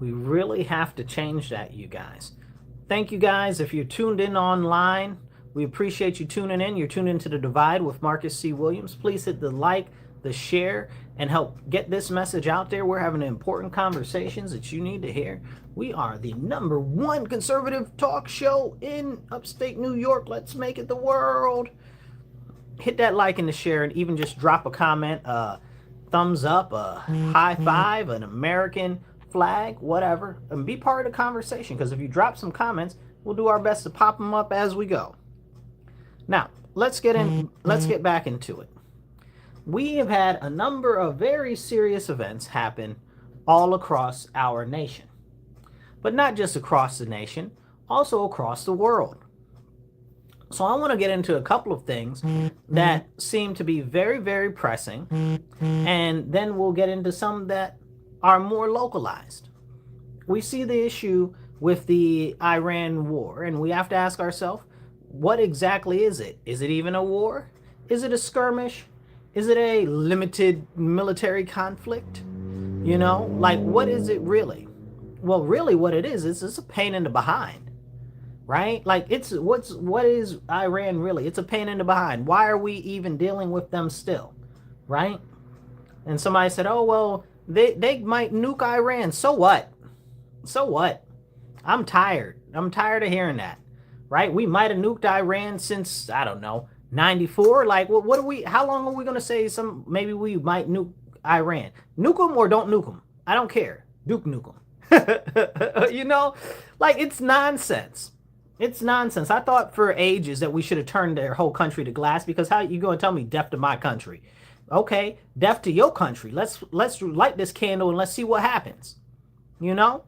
We really have to change that, you guys. Thank you guys. If you're tuned in online, we appreciate you tuning in. You're tuned into The Divide with Marcus C. Williams. Please hit the like, the share, and help get this message out there. We're having important conversations that you need to hear. We are the #1 conservative talk show in upstate New York. Let's make it the world. Hit that like and the share, and even just drop a comment, thumbs up, a high five, an American flag, whatever, and be part of the conversation, because if you drop some comments, we'll do our best to pop them up as we go. Now, let's get back into it. We have had a number of very serious events happen all across our nation, but not just across the nation, also across the world. So I want to get into a couple of things that seem to be very, very pressing, and then we'll get into some that are more localized. We see the issue with the Iran war, and we have to ask ourselves, what exactly is it? Is it even a war? Is it a skirmish? Is it a limited military conflict? You know, like, what is it really? Well, really what it is it's a pain in the behind, right? Like, what is Iran really? It's a pain in the behind. Why are we even dealing with them still, right? And somebody said, oh, well, they might nuke Iran. So what? So what? I'm tired. I'm tired of hearing that, right? We might have nuked Iran since, I don't know, 94. Like, what are we, how long are we going to say maybe we might nuke Iran? Nuke them or don't nuke them. I don't care. Nuke them. You know, like, it's nonsense. It's nonsense. I thought for ages that we should have turned their whole country to glass, because how you going to tell me death to my country? Okay, death to your country. Let's light this candle and let's see what happens. You know?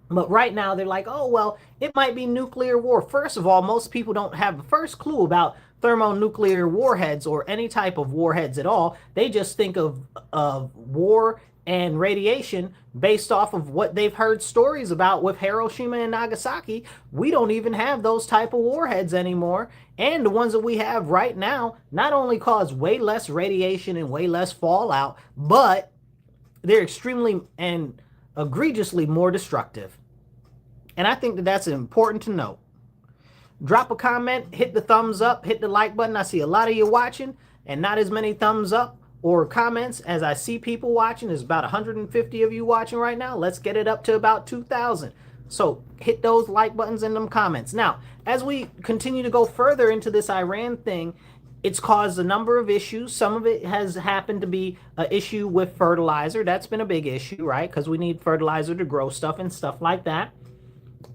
But right now they're like, oh, well, it might be nuclear war. First of all, most people don't have the first clue about thermonuclear warheads or any type of warheads at all. They just think of war and radiation based off of what they've heard stories about with Hiroshima and Nagasaki. We don't even have those type of warheads anymore. And the ones that we have right now not only cause way less radiation and way less fallout, but they're extremely and egregiously more destructive. And I think that that's important to note. Drop a comment, hit the thumbs up, hit the like button. I see a lot of you watching and not as many thumbs up or comments as I see people watching. There's about 150 of you watching right now. Let's get it up to about 2,000. So hit those like buttons and them comments. Now, as we continue to go further into this Iran thing, it's caused a number of issues. Some of it has happened to be an issue with fertilizer. That's been a big issue, right? Because we need fertilizer to grow stuff and stuff like that.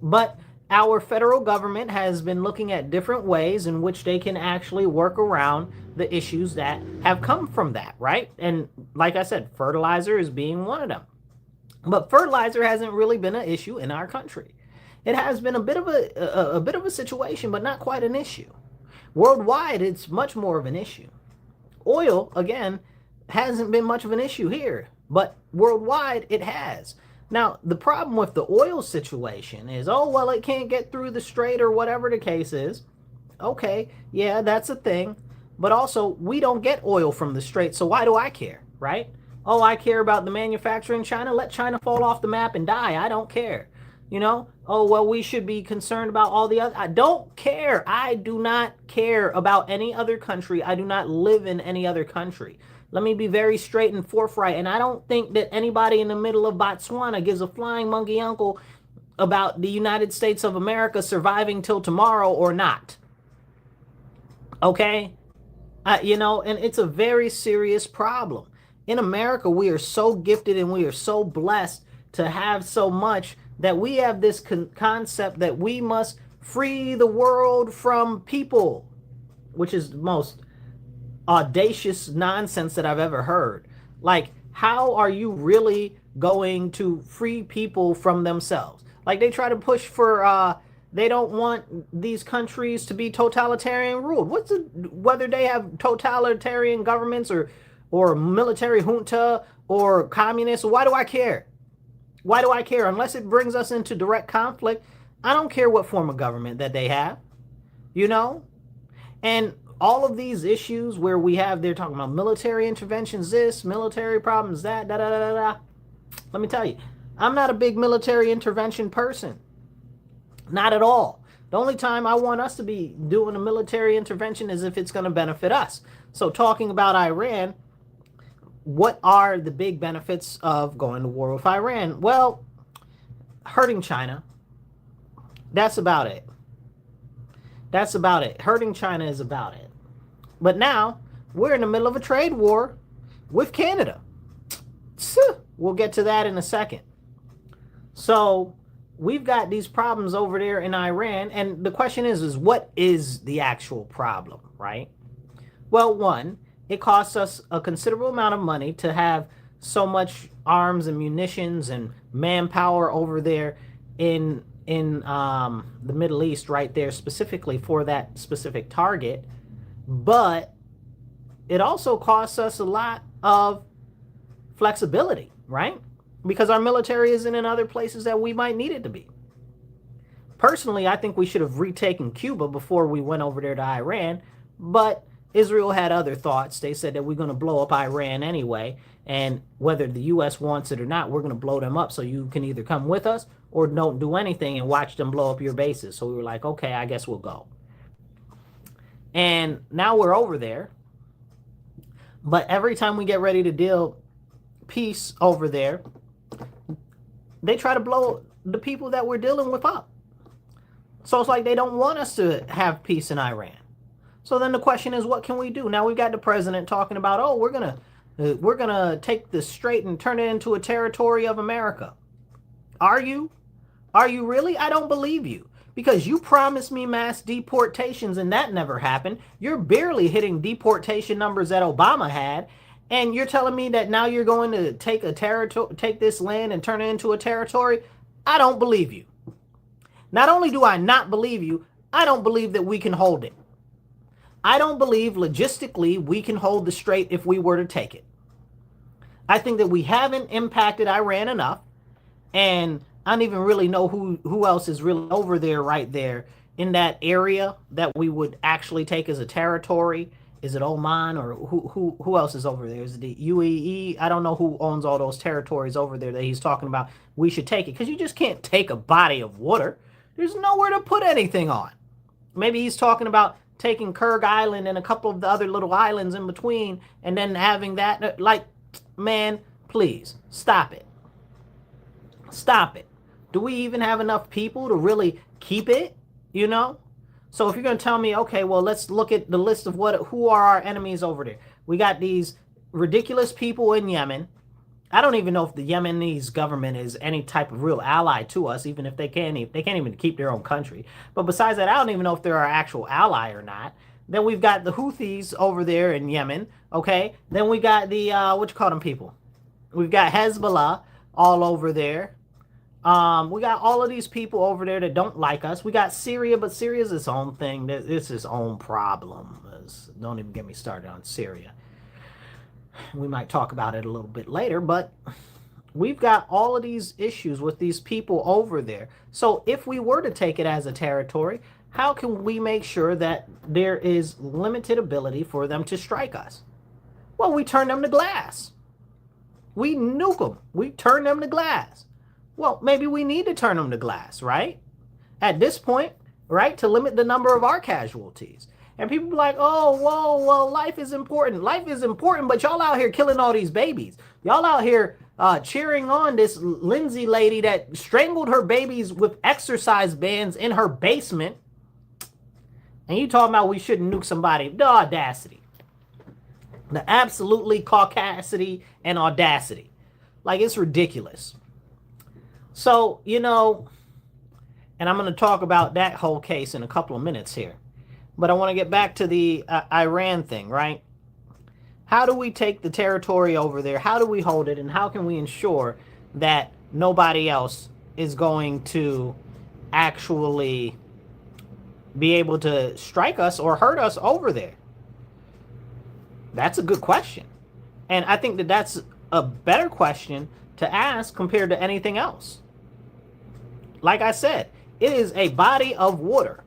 But our federal government has been looking at different ways in which they can actually work around the issues that have come from that, right? And like I said, fertilizer is being one of them. But fertilizer hasn't really been an issue in our country. It has been a bit of a situation, but not quite an issue. Worldwide, it's much more of an issue. Oil, again, hasn't been much of an issue here, but worldwide it has. Now, the problem with the oil situation is, oh, well, it can't get through the strait or whatever the case is. Okay, yeah, that's a thing. But also, we don't get oil from the strait, so why do I care, right? Oh, I care about the manufacturer in China. Let China fall off the map and die. I don't care. You know, oh, well, we should be concerned about all the other. I don't care. I do not care about any other country. I do not live in any other country. Let me be very straight and forthright. And I don't think that anybody in the middle of Botswana gives a flying monkey uncle about the United States of America surviving till tomorrow or not. Okay? You know, and it's a very serious problem. In America, we are so gifted and we are so blessed to have so much that we have this concept that we must free the world from people, which is the most audacious nonsense that I've ever heard. Like, how are you really going to free people from themselves? Like, they try to push for they don't want these countries to be totalitarian ruled. Whether they have totalitarian governments or military junta or communists, why do I care? Why do I care? Unless it brings us into direct conflict, I don't care what form of government that they have, you know? And all of these issues where they're talking about military interventions, this, military problems, that, da, da, da, da, da. Let me tell you, I'm not a big military intervention person. Not at all. The only time I want us to be doing a military intervention is if it's going to benefit us. So talking about Iran, what are the big benefits of going to war with Iran? Well, hurting China. That's about it. That's about it. Hurting China is about it. But now we're in the middle of a trade war with Canada. We'll get to that in a second. So we've got these problems over there in Iran. And the question is what is the actual problem, right? Well, one, it costs us a considerable amount of money to have so much arms and munitions and manpower over there in the Middle East, right there specifically for that specific target. But it also costs us a lot of flexibility, right? Because our military isn't in other places that we might need it to be. Personally, I think we should have retaken Cuba before we went over there to Iran, but Israel had other thoughts. They said that we're going to blow up Iran anyway, and whether the U.S. wants it or not, we're going to blow them up, so you can either come with us or don't do anything and watch them blow up your bases. So we were like, okay, I guess we'll go. And now we're over there, but every time we get ready to deal peace over there, they try to blow the people that we're dealing with up. So it's like they don't want us to have peace in Iran. So then the question is, what can we do? Now we've got the president talking about, oh, we're gonna take the strait and turn it into a territory of America. Are you? Are you really? I don't believe you, because you promised me mass deportations and that never happened. You're barely hitting deportation numbers that Obama had, and you're telling me that now you're going to take this land and turn it into a territory? I don't believe you. Not only do I not believe you, I don't believe that we can hold it. I don't believe logistically we can hold the strait if we were to take it. I think that we haven't impacted Iran enough, and I don't even really know who else is really over there right there in that area that we would actually take as a territory. Is it Oman, or who else is over there? Is it the UAE? I don't know who owns all those territories over there that he's talking about. We should take it, because you just can't take a body of water. There's nowhere to put anything on. Maybe he's talking about taking Kurg Island and a couple of the other little islands in between, and then having that. Like, man, please stop it. Stop it. Do we even have enough people to really keep it? You know? So if you're going to tell me, okay, well, let's look at the list of who are our enemies over there. We got these ridiculous people in Yemen. I don't even know if the Yemenis government is any type of real ally to us, even if they can't even keep their own country. But besides that, I don't even know if they're our actual ally or not. Then we've got the Houthis over there in Yemen, okay? Then we got the, what you call them people? We've got Hezbollah all over there. We got all of these people over there that don't like us. We got Syria, but Syria's its own thing. It's its own problem. Don't even get me started on Syria. We might talk about it a little bit later, but we've got all of these issues with these people over there. So if we were to take it as a territory, how can we make sure that there is limited ability for them to strike us? Well, we turn them to glass. We nuke them. We turn them to glass. Well, maybe we need to turn them to glass, right? At this point, right, to limit the number of our casualties. And people be like, oh, whoa, well, life is important. Life is important, but y'all out here killing all these babies. Y'all out here cheering on this Lindsay lady that strangled her babies with exercise bands in her basement. And you talking about we shouldn't nuke somebody. The audacity. The absolutely caucasity and audacity. Like, it's ridiculous. So, you know, and I'm going to talk about that whole case in a couple of minutes here. But I want to get back to the Iran thing, right? How do we take the territory over there? How do we hold it? And how can we ensure that nobody else is going to actually be able to strike us or hurt us over there? That's a good question. And I think that that's a better question to ask compared to anything else. Like I said, it is a body of water.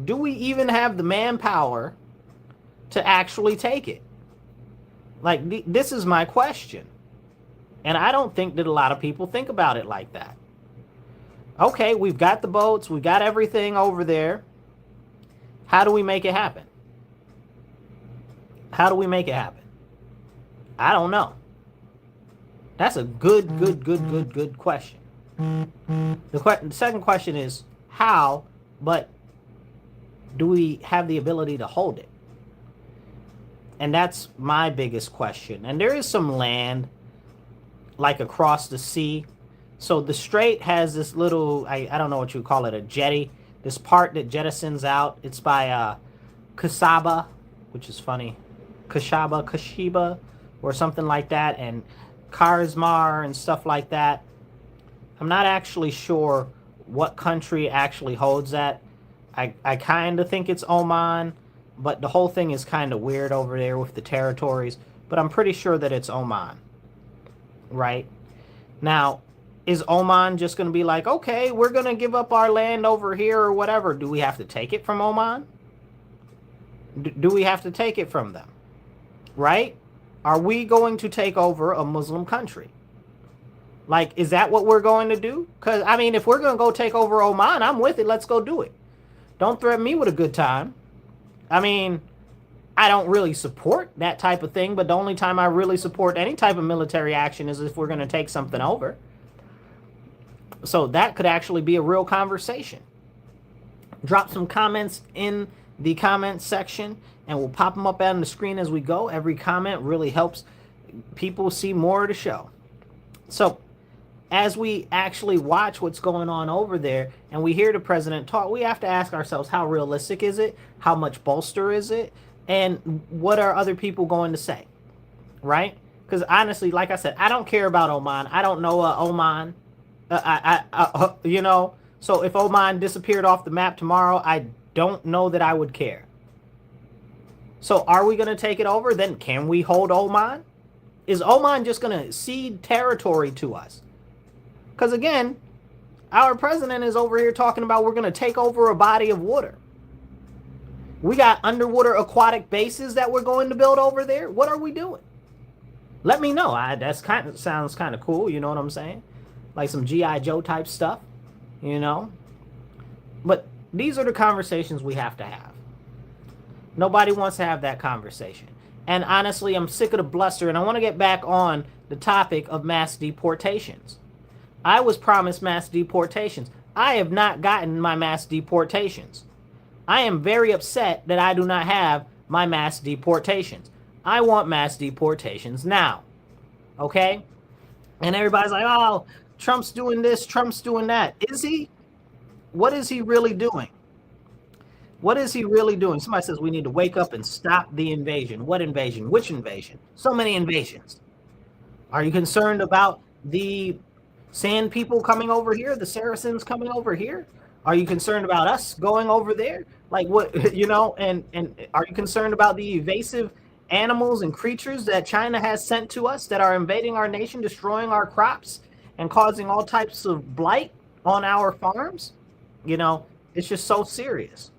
Do we even have the manpower to actually take it? Like, this is my question. And I don't think that a lot of people think about it like that. Okay, we've got the boats, we got everything over there. How do we make it happen? How do we make it happen? I don't know. That's a good question. The second question is how, but do we have the ability to hold it? And that's my biggest question. And there is some land like across the sea. So the strait has this little, I don't know what you call it, a jetty, this part that jettisons out. It's by Kasaba, which is funny, Kashiba, or something like that, and Karsmar and stuff like that. I'm not actually sure what country actually holds that. I kind of think it's Oman, but the whole thing is kind of weird over there with the territories. But I'm pretty sure that it's Oman, right? Now, is Oman just going to be like, okay, we're going to give up our land over here or whatever? Do we have to take it from Oman? Do we have to take it from them? Right? Are we going to take over a Muslim country? Like, is that what we're going to do? Because, I mean, if we're going to go take over Oman, I'm with it. Let's go do it. Don't threaten me with a good time. I mean, I don't really support that type of thing, but the only time I really support any type of military action is if we're going to take something over. So that could actually be a real conversation. Drop some comments in the comment section, and we'll pop them up on the screen as we go. Every comment really helps people see more of the show. So as we actually watch what's going on over there and we hear the president talk, we have to ask ourselves, how realistic is it? How much bolster is it? And what are other people going to say? Right? Because honestly, like I said, I don't care about Oman. I don't know Oman. You know, so if Oman disappeared off the map tomorrow, I don't know that I would care. So are we going to take it over? Then can we hold Oman? Is Oman just going to cede territory to us? Because again, our president is over here talking about we're going to take over a body of water. We got underwater aquatic bases that we're going to build over there. What are we doing? Let me know. That's sounds kind of cool. You know what I'm saying? Like some G.I. Joe type stuff, you know? But these are the conversations we have to have. Nobody wants to have that conversation. And honestly, I'm sick of the bluster, and I want to get back on the topic of mass deportations. I was promised mass deportations. I have not gotten my mass deportations. I am very upset that I do not have my mass deportations. I want mass deportations now. Okay? And everybody's like, oh, Trump's doing this, Trump's doing that. Is he? What is he really doing? What is he really doing? Somebody says we need to wake up and stop the invasion. What invasion? Which invasion? So many invasions. Are you concerned about the Sand people coming over here, the Saracens coming over here? Are you concerned about us going over there? Like what, you know, and are you concerned about the evasive animals and creatures that China has sent to us that are invading our nation, destroying our crops and causing all types of blight on our farms? You know, it's just so serious.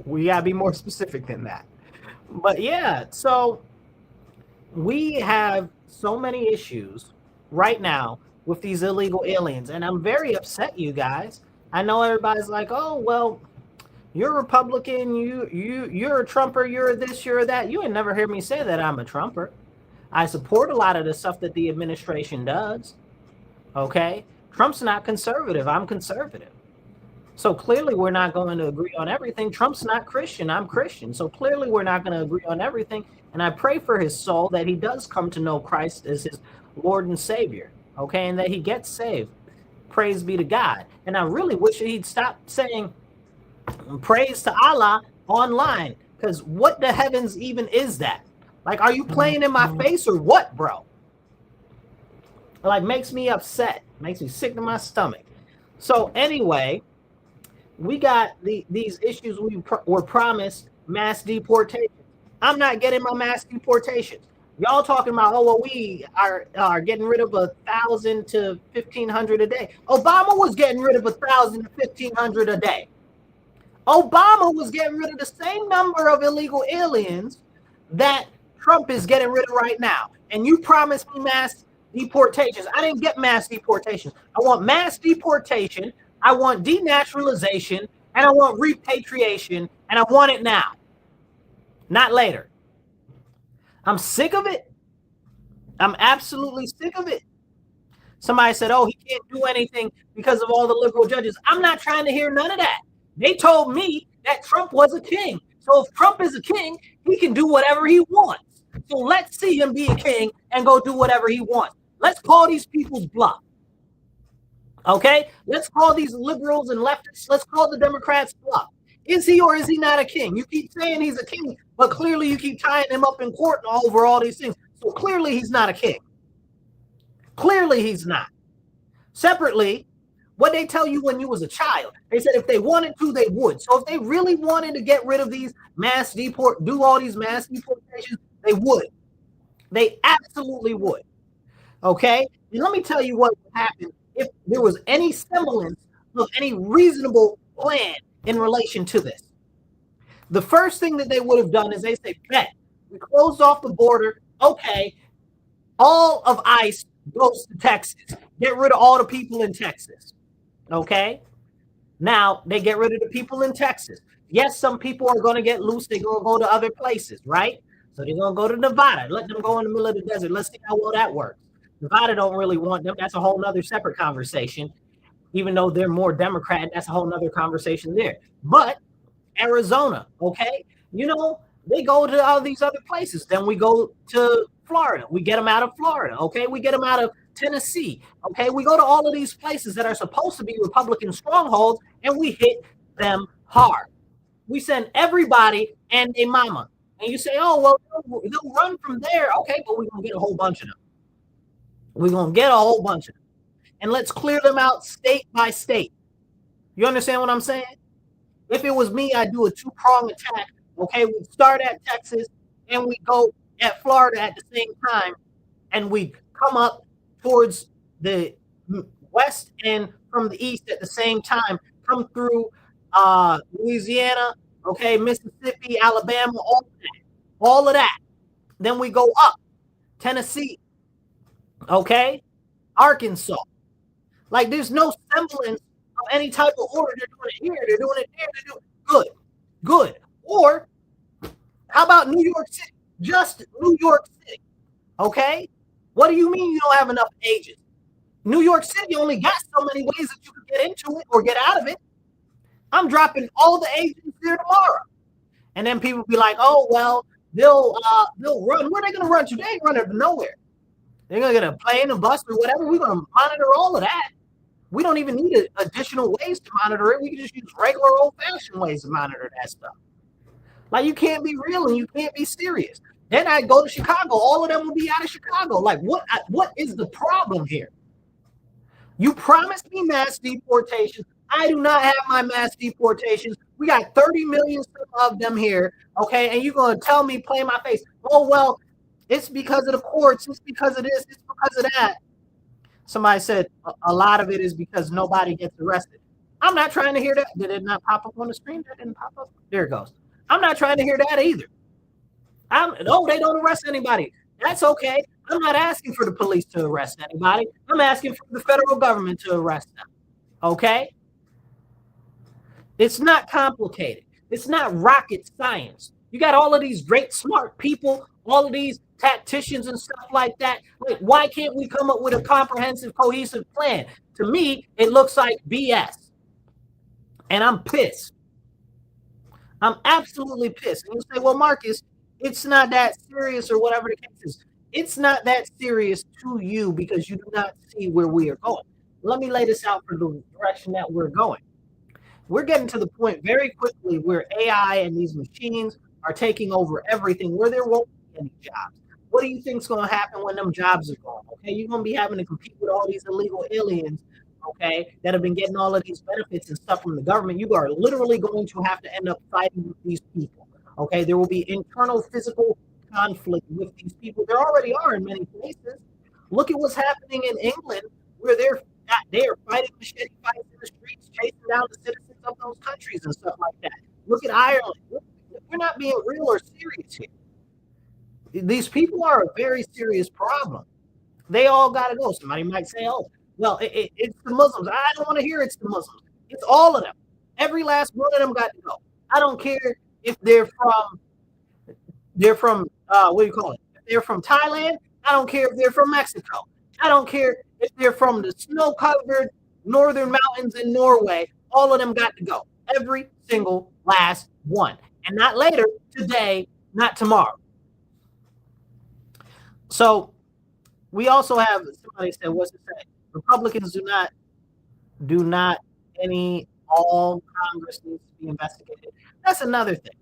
We gotta be more specific than that. But yeah, so we have so many issues right now with these illegal aliens, and I'm very upset, you guys. I know everybody's like, oh, well, you're a Republican, you're a Trumper, you're this, you're that. You ain't never hear me say that I'm a Trumper. I support a lot of the stuff that the administration does. Okay? Trump's not conservative. I'm conservative. So clearly we're not going to agree on everything. Trump's not Christian. I'm Christian. So clearly we're not going to agree on everything. And I pray for his soul that he does come to know Christ as his Lord and Savior. Okay? And that he gets saved. Praise be to God. And I really wish he'd stop saying praise to Allah online. Because what the heavens even is that? Like, are you playing in my face or what, bro? Like, makes me upset. Makes me sick to my stomach. So anyway, we got these issues. We were promised mass deportation. I'm not getting my mass deportations. Y'all talking about, oh, well, we are getting rid of 1,000 to 1,500 a day. Obama was getting rid of 1,000 to 1,500 a day. Obama was getting rid of the same number of illegal aliens that Trump is getting rid of right now. And you promised me mass deportations. I didn't get mass deportations. I want mass deportation. I want denaturalization, and I want repatriation, and I want it now, not later. I'm sick of it. I'm absolutely sick of it. Somebody said, oh, he can't do anything because of all the liberal judges. I'm not trying to hear none of that. They told me that Trump was a king. So if Trump is a king, he can do whatever he wants. So let's see him be a king and go do whatever he wants. Let's call these people's bluff. Okay? Let's call these liberals and leftists, let's call the Democrats bluff. Is he or is he not a king? You keep saying he's a king, but clearly you keep tying him up in court over all these things. So clearly he's not a king. Clearly he's not. Separately, what they tell you when you was a child, they said if they wanted to, they would. So if they really wanted to get rid of these do all these mass deportations, they would. They absolutely would. Okay? And let me tell you what would happen if there was any semblance of any reasonable plan in relation to this. The first thing that they would have done is they say, bet, we closed off the border. Okay, all of ICE goes to Texas. Get rid of all the people in Texas. Okay? Now, they get rid of the people in Texas. Yes, some people are going to get loose. They're going to go to other places, right? So they're going to go to Nevada. Let them go in the middle of the desert. Let's see how well that works. Nevada don't really want them. That's a whole nother separate conversation. Even though they're more Democrat, that's a whole nother conversation there. But Arizona, okay? You know, they go to all these other places. Then we go to Florida. We get them out of Florida, okay? We get them out of Tennessee, okay? We go to all of these places that are supposed to be Republican strongholds, and we hit them hard. We send everybody and their mama. And you say, oh, well, they'll run from there. Okay, but we're going to get a whole bunch of them. We're going to get a whole bunch of them. And let's clear them out state by state. You understand what I'm saying? If it was me, I'd do a two-pronged attack. Okay, we start at Texas and we go at Florida at the same time, and we come up towards the west and from the east at the same time, come through Louisiana, okay, Mississippi, Alabama, all of that. Then we go up, Tennessee, okay, Arkansas. Like there's no semblance of any type of order. They're doing it here, they're doing it there, they're doing it good. Or how about New York City? Just New York City, okay? What do you mean you don't have enough agents? New York City only got so many ways that you can get into it or get out of it. I'm dropping all the agents there tomorrow. And then people be like, oh, well, they'll run. Where are they going to run to? They ain't running to nowhere. They're going to get a plane, a bus, or whatever. We're going to monitor all of that. We don't even need additional ways to monitor it. We can just use regular old-fashioned ways to monitor that stuff. Like, you can't be real and you can't be serious. Then I go to Chicago. All of them will be out of Chicago. Like, what is the problem here? You promised me mass deportations. I do not have my mass deportations. We got 30 million of them here, okay? And you're going to tell me, play in my face, oh, well, it's because of the courts. It's because of this. It's because of that. Somebody said a lot of it is because nobody gets arrested. I'm not trying to hear that. Did it not pop up on the screen? That didn't pop up. There it goes. I'm not trying to hear that either. No, they don't arrest anybody. That's okay. I'm not asking for the police to arrest anybody. I'm asking for the federal government to arrest them. Okay? It's not complicated. It's not rocket science. You got all of these great, smart people, all of these tacticians and stuff like that. Like, why can't we come up with a comprehensive, cohesive plan? To me, it looks like BS. And I'm pissed. I'm absolutely pissed. And you say, well, Marcus, it's not that serious or whatever the case is. It's not that serious to you because you do not see where we are going. Let me lay this out for the direction that we're going. We're getting to the point very quickly where AI and these machines are taking over everything, where there won't be any jobs. What do you think is going to happen when them jobs are gone? Okay, you're going to be having to compete with all these illegal aliens, okay, that have been getting all of these benefits and stuff from the government. You are literally going to have to end up fighting with these people. Okay, there will be internal physical conflict with these people. There already are in many places. Look at what's happening in England, where they are fighting machete fights in the streets, chasing down the citizens of those countries and stuff like that. Look at Ireland. We're not being real or serious here. These people are a very serious problem. They all got to go. Somebody might say, oh, well, it's the Muslims. I don't want to hear it's the Muslims. It's all of them. Every last one of them got to go. I don't care if they're from what do you call it? If they're from Thailand, I don't care if they're from Mexico. I don't care if they're from the snow-covered northern mountains in Norway. All of them got to go. Every single last one. And not later, today, not tomorrow. So we also have somebody said, what's it say? Republicans do not any all Congress needs to be investigated. That's another thing.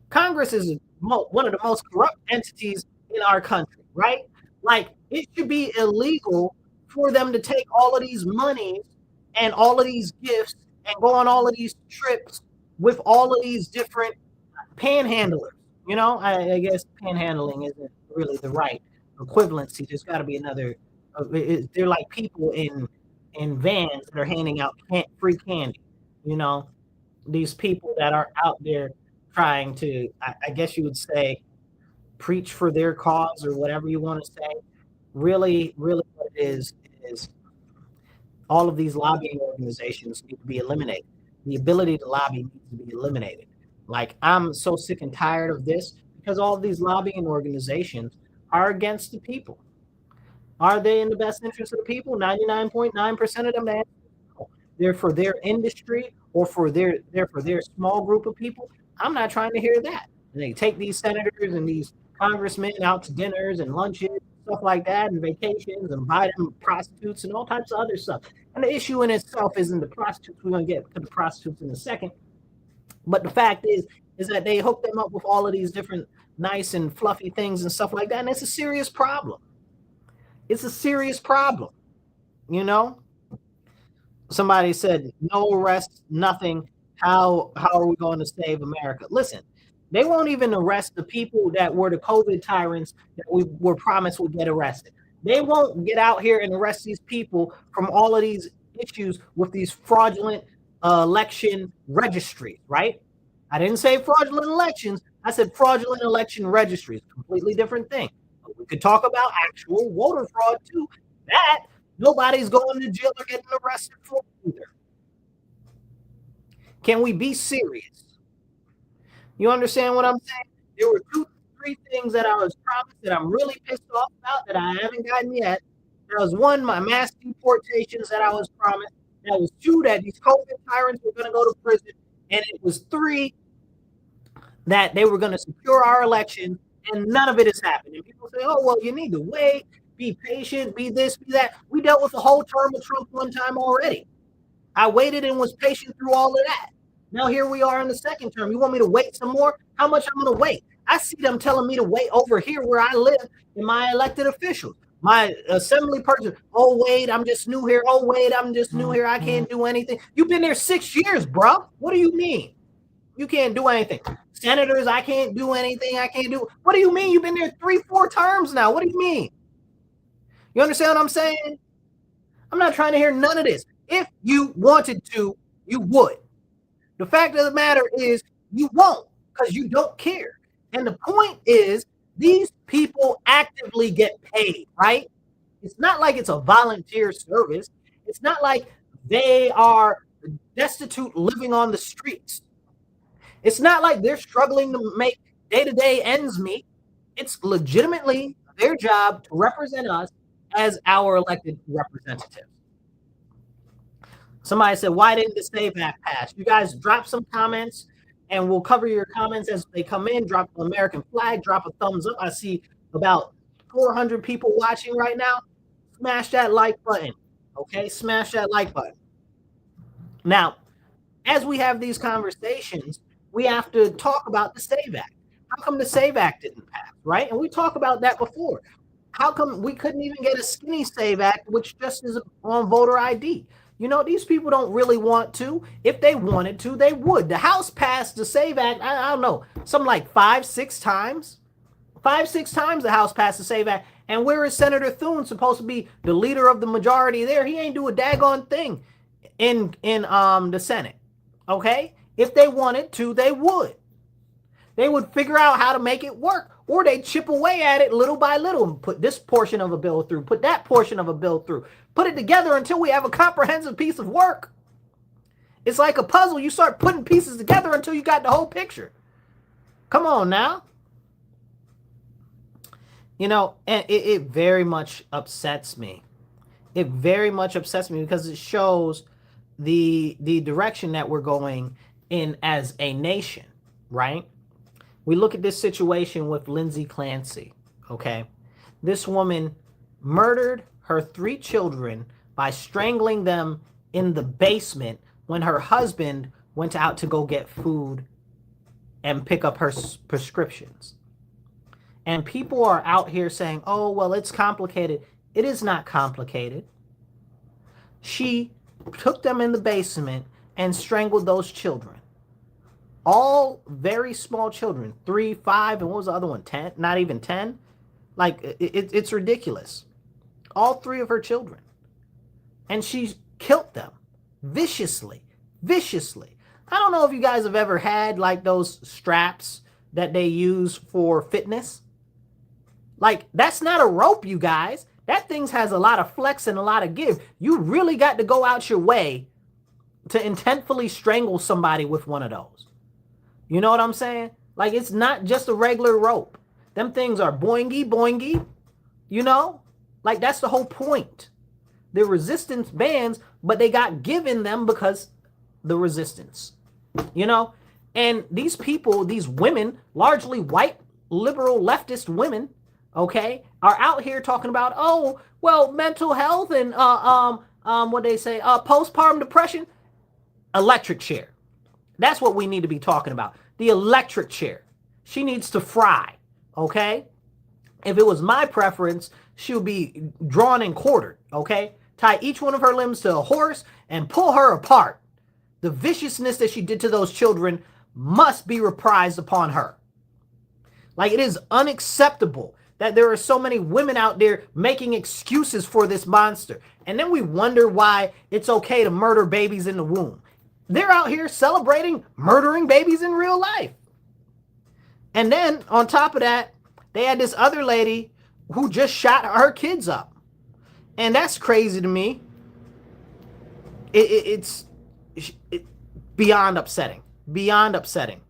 Congress is one of the most corrupt entities in our country, right? Like, it should be illegal for them to take all of these monies and all of these gifts and go on all of these trips with all of these different panhandlers. You know, I guess panhandling isn't really the right equivalency. There's got to be another. They're like people in vans that are handing out free candy. You know, these people that are out there trying to, I guess you would say, preach for their cause or whatever you want to say. Really, really, what it is all of these lobbying organizations need to be eliminated. The ability to lobby needs to be eliminated. Like, I'm so sick and tired of this because all of these lobbying organizations are against the people. Are they in the best interest of the people? 99.9% of them, they're for their industry or for their small group of people. I'm not trying to hear that. And they take these senators and these congressmen out to dinners and lunches, stuff like that, and vacations, and buy them prostitutes and all types of other stuff. And the issue in itself isn't the prostitutes. We're going to get to the prostitutes in a second. But the fact is that they hook them up with all of these different nice and fluffy things and stuff like that. And it's a serious problem. It's a serious problem. You know? Somebody said, no arrests, nothing. How are we going to save America? Listen, they won't even arrest the people that were the COVID tyrants that we were promised would get arrested. They won't get out here and arrest these people from all of these issues with these fraudulent election registries, right? I didn't say fraudulent elections. I said fraudulent election registries. Completely different thing. But we could talk about actual voter fraud too. That nobody's going to jail or getting arrested for either. Can we be serious? You understand what I'm saying? There were 2-3 things that I was promised that I'm really pissed off about that I haven't gotten yet. There was one, my mass deportations that I was promised. That was 2, that these COVID tyrants were going to go to prison. And it was 3, that they were going to secure our election. And none of it has happened. And people say, oh, well, you need to wait, be patient, be this, be that. We dealt with the whole term of Trump one time already. I waited and was patient through all of that. Now here we are in the second term. You want me to wait some more? How much I'm going to wait? I see them telling me to wait over here where I live in my elected officials. My assembly person, oh, wait, I'm just new here. Oh, wait, I'm just new here. I can't do anything. You've been there 6 years, bro. What do you mean? You can't do anything. Senators, I can't do anything. I can't do. What do you mean? You've been there 3-4 terms now. What do you mean? You understand what I'm saying? I'm not trying to hear none of this. If you wanted to, you would. The fact of the matter is you won't because you don't care. And the point is these people actively get paid, right? It's not like it's a volunteer service. It's not like they are destitute living on the streets. It's not like they're struggling to make day-to-day ends meet. It's legitimately their job to represent us as our elected representatives. Somebody said, why didn't the SAVE Act pass? You guys drop some comments and we'll cover your comments as they come in. Drop an American flag, drop a thumbs up. I see about 400 people watching right now. Smash that like button. Okay, smash that like button. Now, as we have these conversations, we have to talk about the SAVE Act. How come the SAVE Act didn't pass, right? And we talked about that before. How come we couldn't even get a skinny SAVE Act, which just is on voter ID? You know, these people don't really want to. If they wanted to, they would. The House passed the SAVE Act, I don't know, something like 5-6 times. 5-6 times the House passed the SAVE Act. And where is Senator Thune supposed to be the leader of the majority there? He ain't do a daggone thing in the Senate. Okay? If they wanted to, they would. They would figure out how to make it work. Or they chip away at it little by little and put this portion of a bill through, put that portion of a bill through, put it together until we have a comprehensive piece of work. It's like a puzzle. You start putting pieces together until you got the whole picture. Come on now. You know, and it very much upsets me. It very much upsets me because it shows the direction that we're going in as a nation, right? We look at this situation with Lindsay Clancy, okay? This woman murdered her 3 children by strangling them in the basement when her husband went out to go get food and pick up her prescriptions. And people are out here saying, oh, well, it's complicated. It is not complicated. She took them in the basement and strangled those children. All very small children, 3, 5, and what was the other one? 10? Not even 10? Like, it's ridiculous. All 3 of her children. And she killed them viciously. Viciously. I don't know if you guys have ever had like those straps that they use for fitness. Like, that's not a rope, you guys. That thing has a lot of flex and a lot of give. You really got to go out your way to intentfully strangle somebody with one of those. You know what I'm saying? Like, it's not just a regular rope. Them things are boingy, boingy. You know? Like, that's the whole point. They're resistance bands, but they got given them because the resistance. You know? And these people, these women, largely white, liberal, leftist women, okay, are out here talking about, oh, well, mental health and what they say, postpartum depression. Electric chair. That's what we need to be talking about. The electric chair. She needs to fry, okay? If it was my preference, she would be drawn and quartered, okay? Tie each one of her limbs to a horse and pull her apart. The viciousness that she did to those children must be reprised upon her. Like, it is unacceptable that there are so many women out there making excuses for this monster. And then we wonder why it's okay to murder babies in the womb. They're out here celebrating murdering babies in real life. And then on top of that, they had this other lady who just shot her kids up. And that's crazy to me. It's beyond upsetting. Beyond upsetting.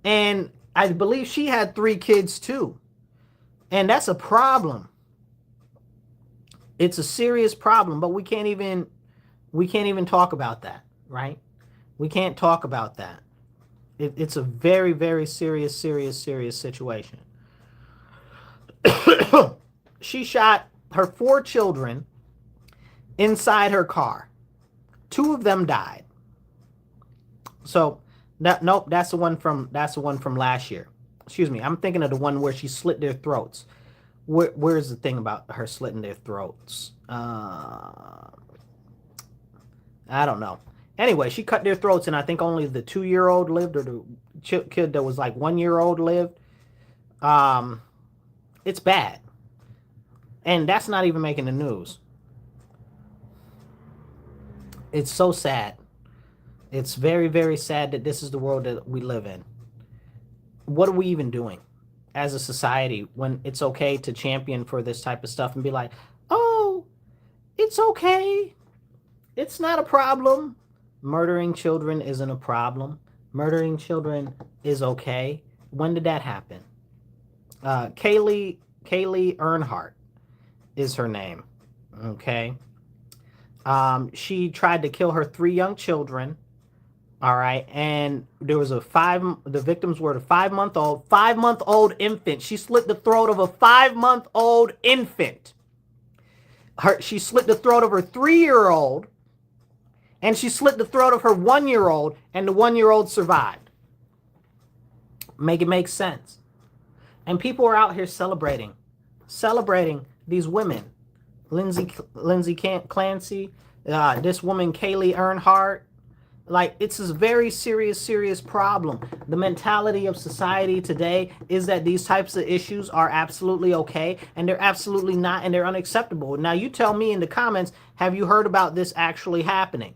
And I believe she had 3 kids too. And that's a problem. It's a serious problem, but we can't even talk about that, right? We can't talk about that. It's a very, very serious situation. She shot her 4 children inside her car. 2 of them died. So nope, that's the one from last year. Excuse me, I'm thinking of the one where she slit their throats. Where's the thing about her slitting their throats? I don't know. Anyway, she cut their throats, and I think only the 2-year-old lived, or the kid that was like 1-year-old lived. It's bad. And that's not even making the news. It's so sad. It's very, very sad that this is the world that we live in. What are we even doing as a society when it's okay to champion for this type of stuff and be like, oh, it's okay. It's not a problem. Murdering children isn't a problem. Murdering children is okay. When did that happen? Kaylee Earnhardt is her name. Okay. She tried to kill her 3 young children. All right. And there was the victims were the 5-month-old infant. She slit the throat of a 5-month-old infant. She slit the throat of her 3-year-old. And she slit the throat of her 1-year-old, and the 1-year-old survived. Make it make sense. And people are out here celebrating these women. Lindsay Clancy, this woman, Kaylee Earnhardt. Like, it's a very serious problem. The mentality of society today is that these types of issues are absolutely okay, and they're absolutely not, and they're unacceptable. Now, you tell me in the comments, have you heard about this actually happening?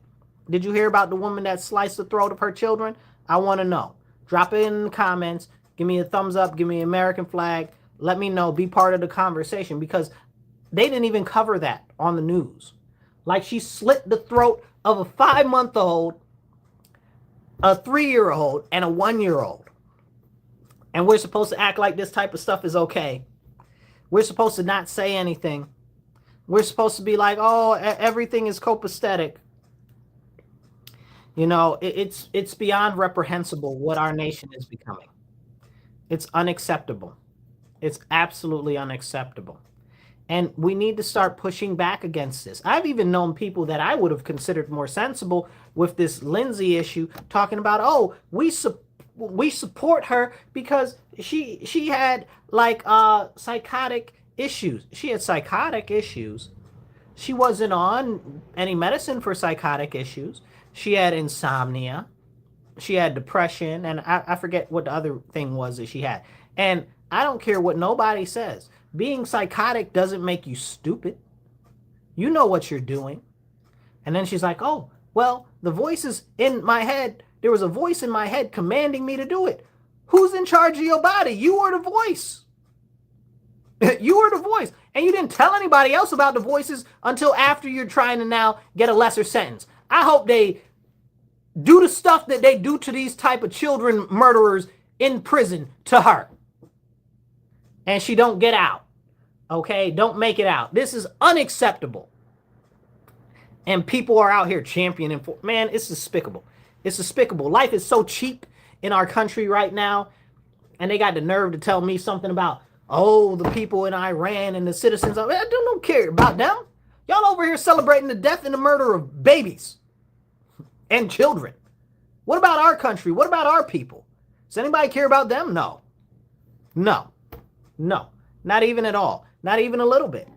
Did you hear about the woman that sliced the throat of her children? I want to know. Drop it in the comments. Give me a thumbs up. Give me an American flag. Let me know. Be part of the conversation, because they didn't even cover that on the news. Like, she slit the throat of a 5-month-old, a 3-year-old, and a 1-year-old. And we're supposed to act like this type of stuff is okay. We're supposed to not say anything. We're supposed to be like, oh, everything is copacetic. You know, it's beyond reprehensible what our nation is becoming. It's unacceptable. It's absolutely unacceptable. And we need to start pushing back against this. I've even known people that I would have considered more sensible with this Lindsay issue talking about, oh, we support her because she had like psychotic issues. She had psychotic issues. She wasn't on any medicine for psychotic issues. She had insomnia. She had depression, and I forget what the other thing was that she had. And I don't care what nobody says. Being psychotic doesn't make you stupid. You know what you're doing. And then she's like, oh, well, the voices in my head, there was a voice in my head commanding me to do it. Who's in charge of your body? You are the voice. You are the voice. And you didn't tell anybody else about the voices until after you're trying to now get a lesser sentence. I hope they do the stuff that they do to these type of children murderers in prison to her. And she don't get out. Okay? Don't make it out. This is unacceptable. And people are out here championing for, man, it's despicable. It's despicable. Life is so cheap in our country right now. And they got the nerve to tell me something about, oh, the people in Iran and the citizens. I don't care about them. Y'all over here celebrating the death and the murder of babies and children. What about our country? What about our people? Does anybody care about them? No. No. No. Not even at all. Not even a little bit.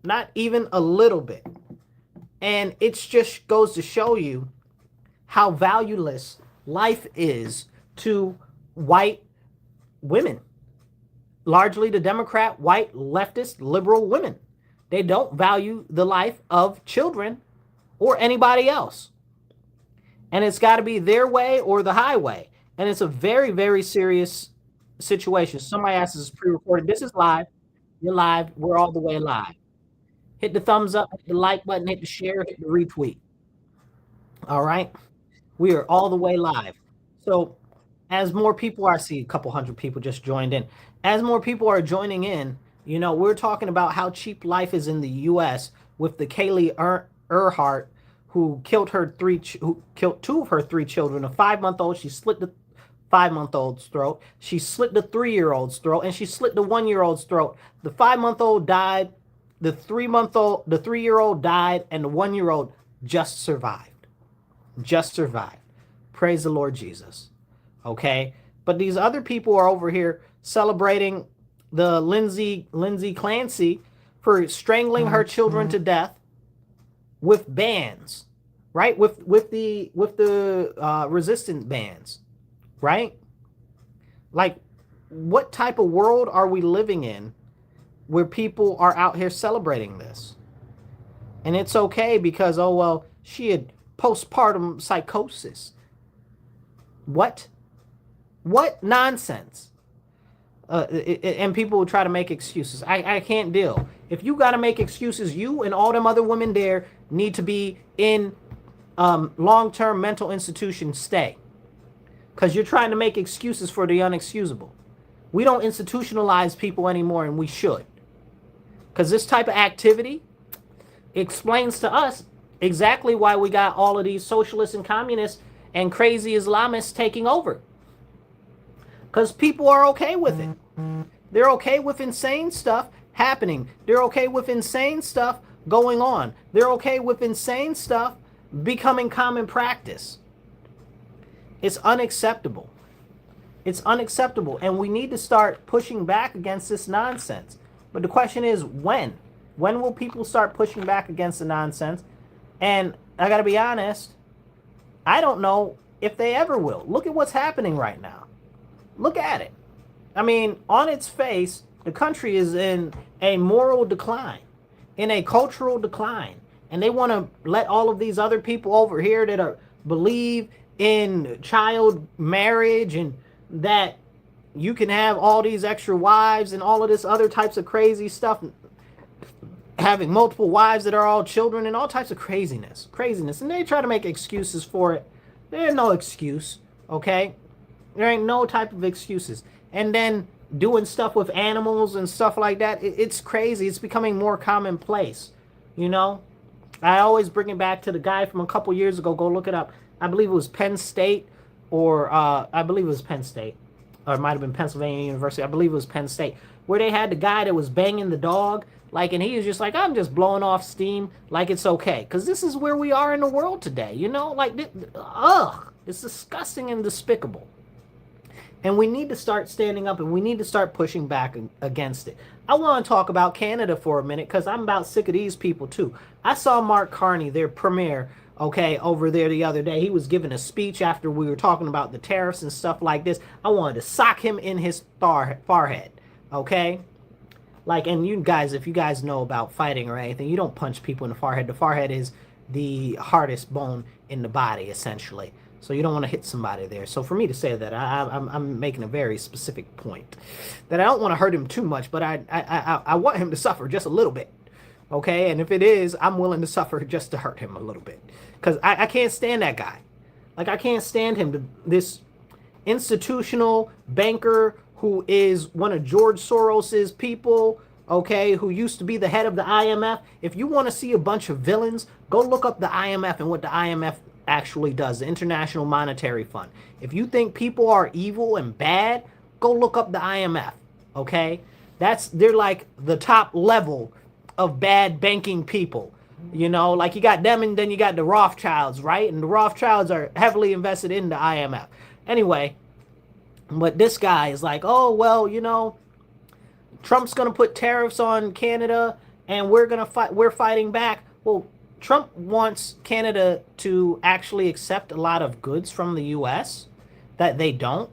Not even a little bit. And it just goes to show you how valueless life is to white women. Largely the Democrat, white, leftist, liberal women. They don't value the life of children or anybody else. And it's got to be their way or the highway. And it's a very, very serious situation. Somebody asked, this is pre-recorded. This is live. You're live. We're all the way live. Hit the thumbs up, hit the like button, hit the share, hit the retweet. All right. We are all the way live. So as more people are, I see a couple hundred people just joined in. As more people are joining in, you know, we're talking about how cheap life is in the U.S. with the Kaylee Earhart, who killed two of her 3 children. A 5-month-old, she slit the 5-month-old's throat. She slit the 3-year-old's throat, and she slit the 1-year-old's throat. The 5-month-old died. The 3-year-old died, and the 1-year-old just survived. Just survived. Praise the Lord Jesus. Okay? But these other people are over here celebrating the Lindsay Clancy for strangling her children to death with bans, right? With the resistant bans, right? Like, what type of world are we living in where people are out here celebrating this? And it's okay because, oh, well, she had postpartum psychosis. What? What nonsense? And people will try to make excuses. I can't deal. If you got to make excuses, you and all them other women there need to be in long-term mental institutions. Stay. Because you're trying to make excuses for the unexcusable. We don't institutionalize people anymore, and we should. Because this type of activity explains to us exactly why we got all of these socialists and communists and crazy Islamists taking over. Because people are okay with it. They're okay with insane stuff happening. They're okay with insane stuff going on. They're okay with insane stuff becoming common practice. It's unacceptable. It's unacceptable. And we need to start pushing back against this nonsense. But the question is, when? When will people start pushing back against the nonsense? And I got to be honest, I don't know if they ever will. Look at what's happening right now. Look at it. I mean, on its face, the country is in a moral decline, in a cultural decline. And they want to let all of these other people over here that believe in child marriage and that you can have all these extra wives and all of this other types of crazy stuff, having multiple wives that are all children and all types of craziness. And they try to make excuses for it. There's no excuse, okay? There ain't no type of excuses. And then doing stuff with animals and stuff like that, it's crazy. It's becoming more commonplace, you know? I always bring it back to the guy from a couple years ago. Go look it up. I believe it was Penn State, or or it might have been Pennsylvania University. I believe it was Penn State, where they had the guy that was banging the dog, like, and he was just like, I'm just blowing off steam, like it's okay, because this is where we are in the world today, you know, like, it's disgusting and despicable. And we need to start standing up, and we need to start pushing back against it. I want to talk about Canada for a minute, because I'm about sick of these people too. I saw Mark Carney, their premier, okay, over there the other day. He was giving a speech after we were talking about the tariffs and stuff like this. I wanted to sock him in his forehead, okay? Like, and you guys, if you guys know about fighting or anything, you don't punch people in the forehead. The forehead is the hardest bone in the body, essentially. So you don't want to hit somebody there. So for me to say that, I'm making a very specific point. That I don't want to hurt him too much, but I want him to suffer just a little bit. Okay? And if it is, I'm willing to suffer just to hurt him a little bit. Because I can't stand that guy. Like, I can't stand him. This institutional banker who is one of George Soros's people, okay, who used to be the head of the IMF. If you want to see a bunch of villains, go look up the IMF and what the IMF actually does, the International Monetary Fund. If you think people are evil and bad, go look up the IMF, okay? They're like the top level of bad banking people, you know? Like, you got them, and then you got the Rothschilds, right? And the Rothschilds are heavily invested in the IMF. Anyway, but this guy is like, oh, well, you know, Trump's going to put tariffs on Canada, and we're fighting back. Well, Trump wants Canada to actually accept a lot of goods from the U.S. that they don't.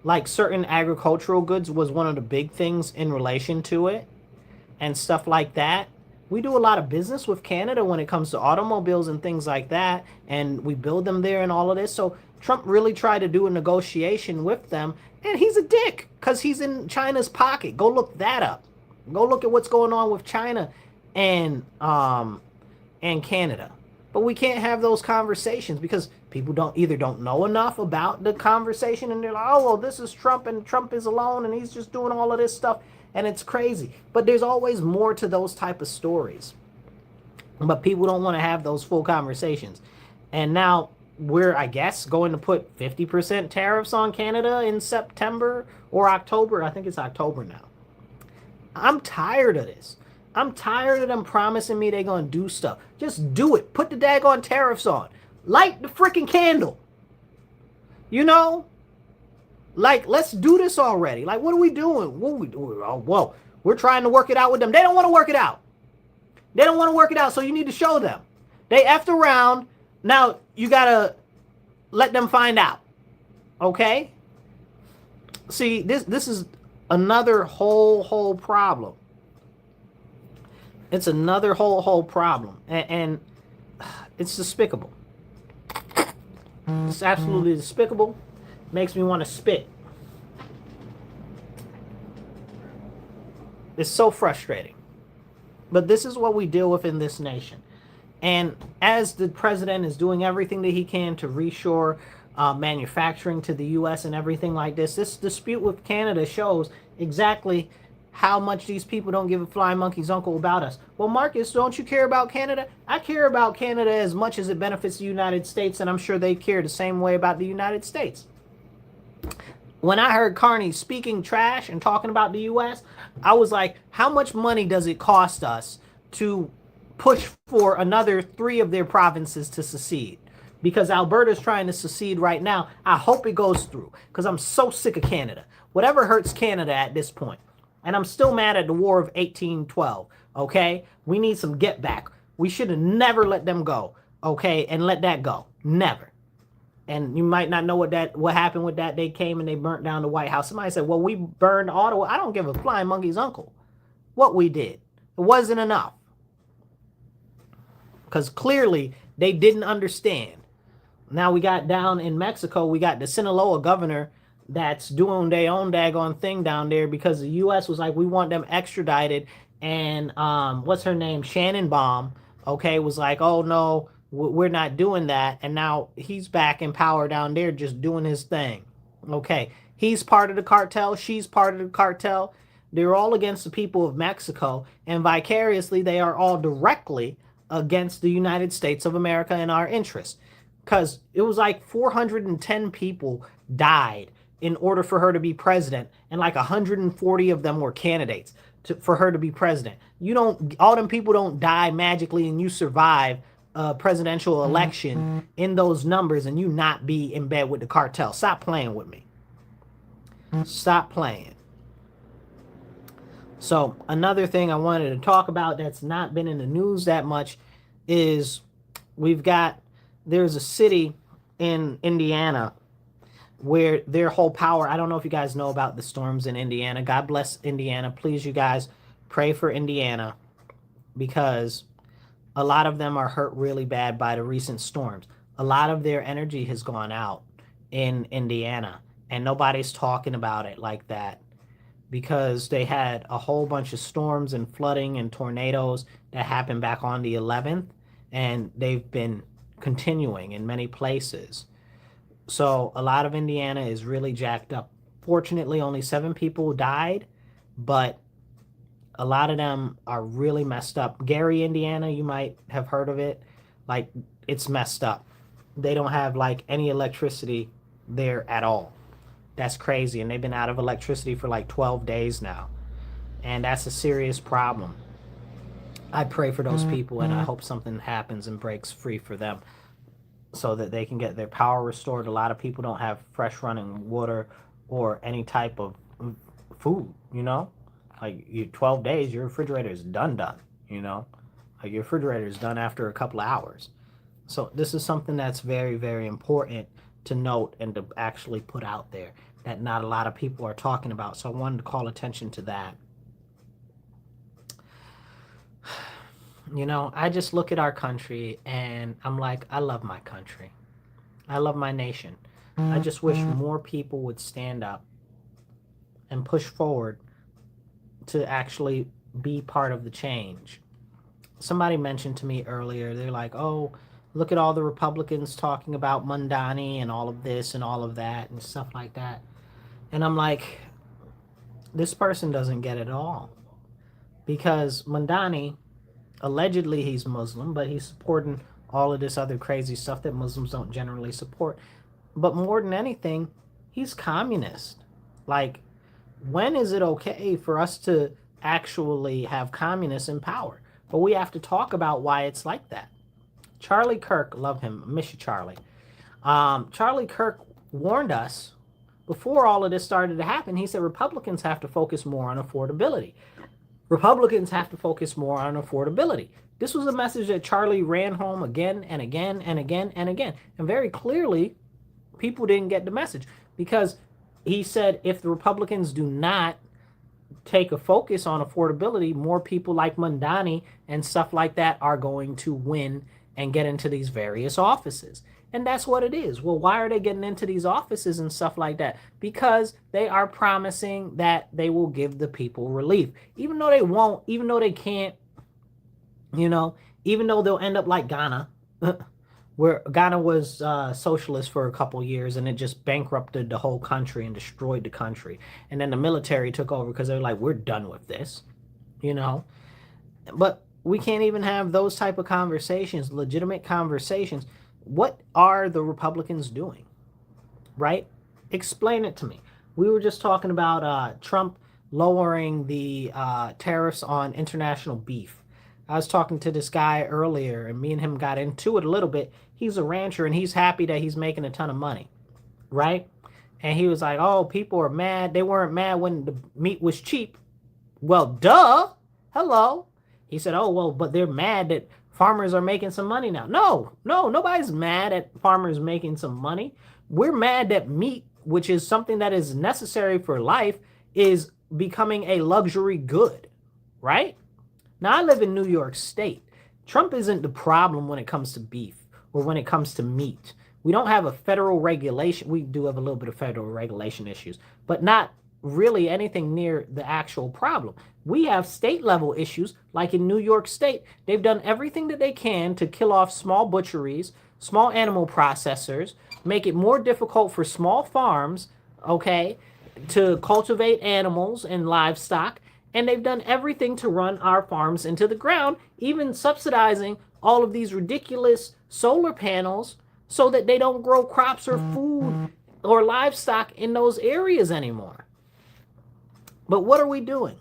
Like, certain agricultural goods was one of the big things in relation to it and stuff like that. We do a lot of business with Canada when it comes to automobiles and things like that, and we build them there and all of this. So Trump really tried to do a negotiation with them, and he's a dick because he's in China's pocket. Go look that up. Go look at what's going on with China and Canada. But we can't have those conversations because people don't know enough about the conversation, and they're like, oh, well, this is Trump, and Trump is alone, and he's just doing all of this stuff, and it's crazy. But there's always more to those type of stories. But people don't want to have those full conversations. And now we're, I guess, going to put 50% tariffs on Canada in September or October. I think it's October now. I'm tired of this. I'm tired of them promising me they're going to do stuff. Just do it. Put the daggone tariffs on. Light the freaking candle. You know? Like, let's do this already. Like, what are we doing? What are we doing? Oh, whoa. We're trying to work it out with them. They don't want to work it out. They don't want to work it out, so you need to show them. They effed around. Now, you got to let them find out. Okay? See, this is another whole problem. It's another whole problem. And it's despicable. It's absolutely despicable. Makes me want to spit. It's so frustrating. But this is what we deal with in this nation. And as the president is doing everything that he can to reshore manufacturing to the U.S. and everything like this dispute with Canada shows exactly how much these people don't give a flying monkey's uncle about us. Well, Marcus, don't you care about Canada? I care about Canada as much as it benefits the United States, and I'm sure they care the same way about the United States. When I heard Carney speaking trash and talking about the U.S., I was like, how much money does it cost us to push for another 3 of their provinces to secede? Because Alberta's trying to secede right now. I hope it goes through, because I'm so sick of Canada. Whatever hurts Canada at this point. And I'm still mad at the War of 1812, okay? We need some get back. We should have never let them go, okay? And let that go. Never. And you might not know what happened with that. They came and they burnt down the White House. Somebody said, well, we burned Ottawa. I don't give a flying monkey's uncle what we did. It wasn't enough. Because clearly they didn't understand. Now we got down in Mexico, we got the Sinaloa governor that's doing their own daggone thing down there because the U.S. was like, we want them extradited. And what's her name? Shannon Baum, okay, was like, oh no, we're not doing that. And now he's back in power down there just doing his thing. Okay, he's part of the cartel. She's part of the cartel. They're all against the people of Mexico. And vicariously, they are all directly against the United States of America and our interests. Because it was like 410 people died in order for her to be president, and like 140 of them were candidates for her to be president. You don't, all them people don't die magically and you survive a presidential election in those numbers and you not be in bed with the cartel. Stop playing with me. Stop playing. So another thing I wanted to talk about that's not been in the news that much is there's a city in Indiana where their whole power, I don't know if you guys know about the storms in Indiana. God bless Indiana. Please, you guys, pray for Indiana because a lot of them are hurt really bad by the recent storms. A lot of their energy has gone out in Indiana, and nobody's talking about it like that because they had a whole bunch of storms and flooding and tornadoes that happened back on the 11th, and they've been continuing in many places. So a lot of Indiana is really jacked up. Fortunately, only 7 people died, but a lot of them are really messed up. Gary, Indiana, you might have heard of it. Like, it's messed up. They don't have like any electricity there at all. That's crazy. And they've been out of electricity for like 12 days now. And that's a serious problem. I pray for those people and I hope something happens and breaks free for them, so that they can get their power restored. A lot of people don't have fresh running water or any type of food, you know? Like 12 days, your refrigerator is done, you know? Like your refrigerator is done after a couple of hours. So this is something that's very, very important to note and to actually put out there that not a lot of people are talking about. So I wanted to call attention to that. You know, I just look at our country and I'm like, I love my country. I love my nation. I just wish more people would stand up and push forward to actually be part of the change. Somebody mentioned to me earlier, they're like, oh, look at all the Republicans talking about Mondani and all of this and all of that and stuff like that. And I'm like, this person doesn't get it all. Because Mondani, allegedly he's Muslim, but he's supporting all of this other crazy stuff that Muslims don't generally support. But more than anything, he's communist. Like, when is it okay for us to actually have communists in power? But we have to talk about why it's like that. Charlie Kirk, love him, miss you, Charlie. Charlie Kirk warned us before all of this started to happen. He said Republicans have to focus more on affordability. Republicans have to focus more on affordability. This was a message that Charlie ran home again and again and again and again. And very clearly, people didn't get the message because he said if the Republicans do not take a focus on affordability, more people like Mondani and stuff like that are going to win and get into these various offices. And that's what it is. Well, why are they getting into these offices and stuff like that? Because they are promising that they will give the people relief. Even though they won't, even though they can't, you know, even though they'll end up like Ghana, where Ghana was socialist for a couple years and it just bankrupted the whole country and destroyed the country. And then the military took over because they were like, we're done with this, you know. But we can't even have those type of conversations, legitimate conversations. What are the Republicans doing, right? Explain it to me. We were just talking about Trump lowering the tariffs on international beef. I was talking to this guy earlier, and me and him got into it a little bit. He's a rancher, and he's happy that he's making a ton of money, right? And he was like, oh, people are mad. They weren't mad when the meat was cheap. Well, duh. Hello. He said, oh, well, but they're mad that farmers are making some money now. No, nobody's mad at farmers making some money. We're mad that meat, which is something that is necessary for life, is becoming a luxury good, right? Now, I live in New York State. Trump isn't the problem when it comes to beef or when it comes to meat. We don't have a federal regulation. We do have a little bit of federal regulation issues, but not really anything near the actual problem. We have state level issues, like in New York State. They've done everything that they can to kill off small butcheries, small animal processors, make it more difficult for small farms, okay, to cultivate animals and livestock. And they've done everything to run our farms into the ground, even subsidizing all of these ridiculous solar panels so that they don't grow crops or food or livestock in those areas anymore. But what are we doing?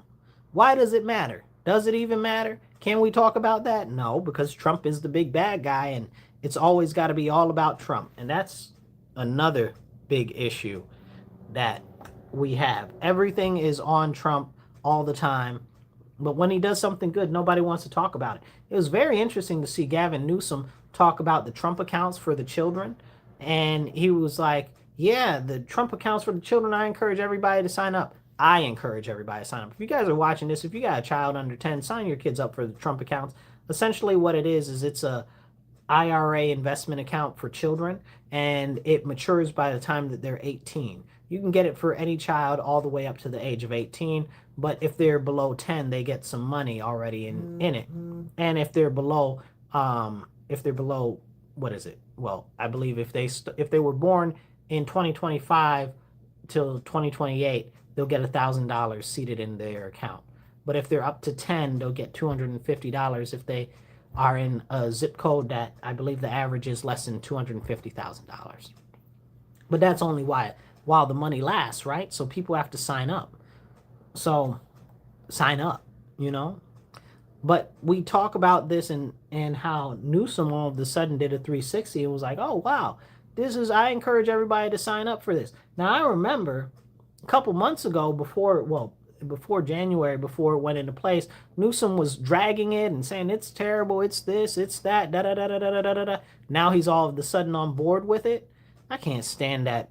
Why does it matter? Does it even matter? Can we talk about that? No, because Trump is the big bad guy, and it's always got to be all about Trump. And that's another big issue that we have. Everything is on Trump all the time. But when he does something good, nobody wants to talk about it. It was very interesting to see Gavin Newsom talk about the Trump accounts for the children. And he was like, yeah, the Trump accounts for the children, I encourage everybody to sign up. I encourage everybody to sign up. If you guys are watching this, if you got a child under 10, sign your kids up for the Trump accounts. Essentially what it is it's a IRA investment account for children, and it matures by the time that they're 18. You can get it for any child all the way up to the age of 18, but if they're below 10, they get some money already in it. And if they're below, what is it? Well, I believe if they were born in 2025 till 2028, they'll get $1,000 seated in their account. But if they're up to 10, they'll get $250 if they are in a zip code that I believe the average is less than $250,000. But that's only while the money lasts, right? So people have to sign up. So sign up, you know? But we talk about this and how Newsom all of a sudden did a 360. It was like, oh, wow, I encourage everybody to sign up for this. Now, I remember a couple months ago before January, before it went into place, Newsom was dragging it and saying it's terrible, it's this, it's that, da da da da da da da da. Now he's all of a sudden on board with it. I can't stand that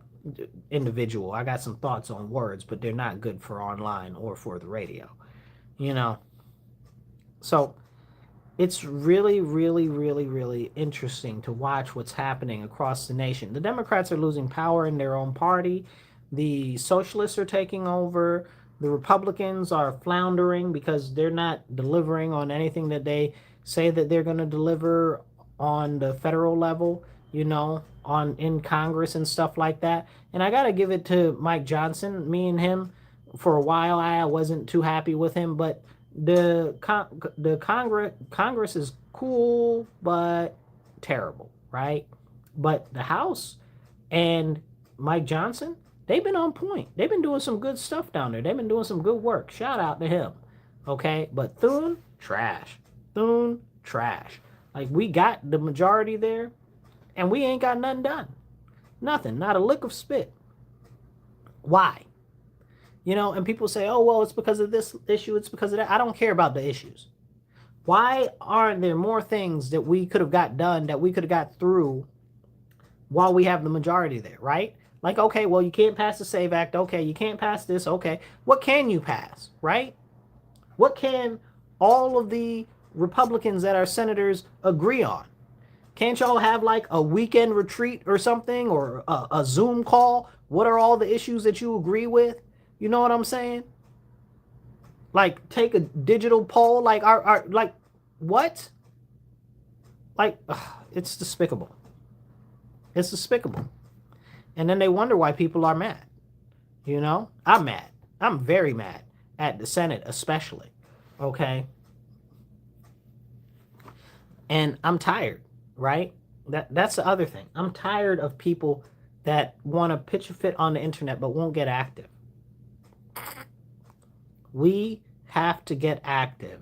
individual. I got some thoughts on words, but they're not good for online or for the radio, you know. So it's really, really, really, really interesting to watch what's happening across the nation. The Democrats are losing power in their own party. The socialists are taking over. The Republicans are floundering because they're not delivering on anything that they say that they're going to deliver on the federal level, you know, in Congress and stuff like that. And I got to give it to Mike Johnson. Me and him, for a while, I wasn't too happy with him, but the Congress is cool but terrible, right? But the House and Mike Johnson, they've been on point. They've been doing some good stuff down there. They've been doing some good work. Shout out to him. Okay? But Thune, trash. Thune, trash. Like, we got the majority there, and we ain't got nothing done. Nothing. Not a lick of spit. Why? You know, and people say, oh, well, it's because of this issue. It's because of that. I don't care about the issues. Why aren't there more things that we could have got done, that we could have got through while we have the majority there, right? Like, okay, well, you can't pass the SAVE Act. Okay, you can't pass this. Okay, what can you pass, right? What can all of the Republicans that are senators agree on? Can't y'all have like a weekend retreat or something, or a Zoom call? What are all the issues that you agree with? You know what I'm saying? Like, take a digital poll. Like, like, what? Like, it's despicable. It's despicable. And then they wonder why people are mad. You know? I'm mad. I'm very mad at the Senate especially. Okay? And I'm tired, right? That's the other thing. I'm tired of people that want to pitch a fit on the internet but won't get active. We have to get active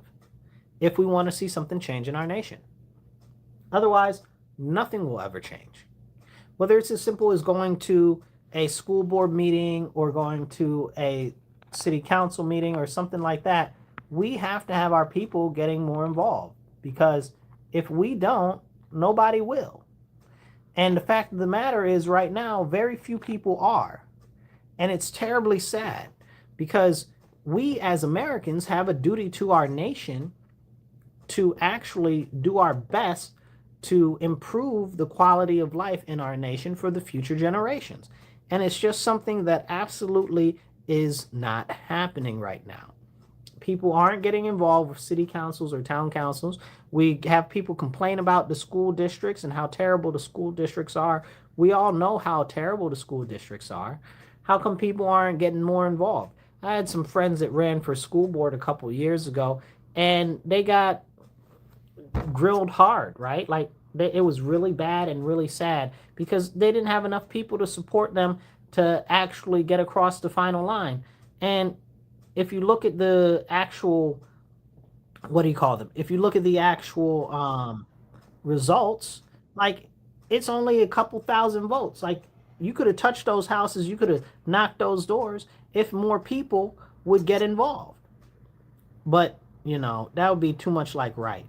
if we want to see something change in our nation. Otherwise, nothing will ever change. Whether it's as simple as going to a school board meeting or going to a city council meeting or something like that, we have to have our people getting more involved, because if we don't, nobody will. And the fact of the matter is, right now, very few people are. And it's terribly sad, because we as Americans have a duty to our nation to actually do our best to improve the quality of life in our nation for the future generations. And it's just something that absolutely is not happening right now. People aren't getting involved with city councils or town councils. We have people complain about the school districts and how terrible the school districts are. We all know how terrible the school districts are. How come people aren't getting more involved? I had some friends that ran for school board a couple years ago, and they got grilled hard, right? Like it was really bad and really sad because they didn't have enough people to support them to actually get across the final line. And if you look at the actual, what do you call them? If you look at the actual results, like it's only a couple thousand votes. Like you could have touched those houses, you could have knocked those doors if more people would get involved. But, that would be too much like right.